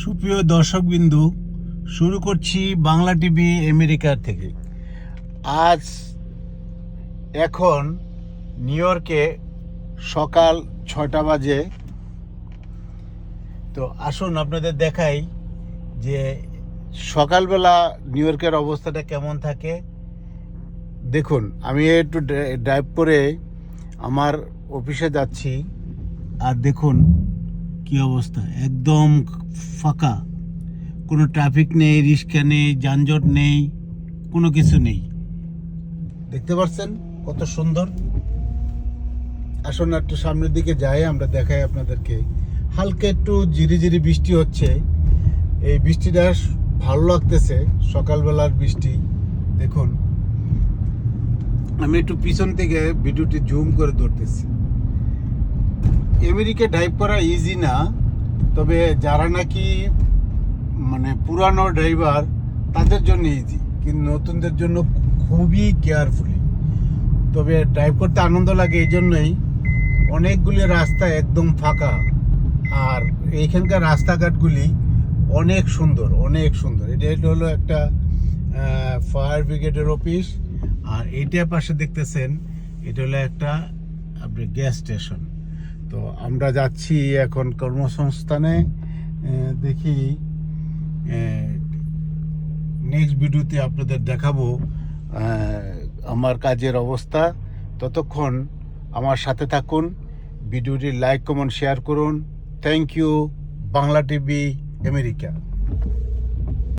সুপ্রিয় দর্শকবিন্দু, শুরু করছি বাংলা টিভি আমেরিকার থেকে। আজ এখন নিউ ইয়র্কে সকাল 6টা বাজে। তো আসুন আপনাদের দেখাই যে সকালবেলা নিউ ইয়র্কের অবস্থাটা কেমন থাকে। দেখুন, আমি একটু ড্রাইভ করে আমার অফিসে যাচ্ছি, আর দেখুন কি অবস্থা, একদম ফাঁকা, কোনো ট্রাফিক নেই, রিক্সা নেই, যানজট নেই, কোনো কিছু নেই। দেখতে পাচ্ছেন কত সুন্দর। আসুন একটু সামনের দিকে যাই, আমরা দেখাই আপনাদেরকে। হালকা একটু ঝিরিঝিরি বৃষ্টি হচ্ছে, এই বৃষ্টিটা ভালো লাগতেছে, সকালবেলার বৃষ্টি। দেখুন, আমি একটু পিছন থেকে ভিডিওটি জুম করে ধরতেছি। আমেরিকা ড্রাইভ করা ইজি না, তবে যারা নাকি মানে পুরানো ড্রাইভার তাদের জন্য ইজি, কিন্তু নতুনদের জন্য খুবই কেয়ারফুলি। তবে ড্রাইভ করতে আনন্দ লাগে, এই জন্যই অনেকগুলি রাস্তা একদম ফাঁকা, আর এইখানকার রাস্তাঘাটগুলি অনেক সুন্দর, অনেক সুন্দর। এটা হলো একটা ফায়ার ব্রিগেডের অফিস, আর এইটার পাশে দেখতেছেন এটা হলো একটা আপনি গ্যাস স্টেশন। তো আমরা যাচ্ছি এখন কর্মসংস্থানে। দেখি নেক্সট ভিডিওতে আপনাদের দেখাবো আমার কাজের অবস্থা। ততক্ষণ আমার সাথে থাকুন, ভিডিওটি লাইক কমেন্ট শেয়ার করুন। Thank you, Bangla TV America.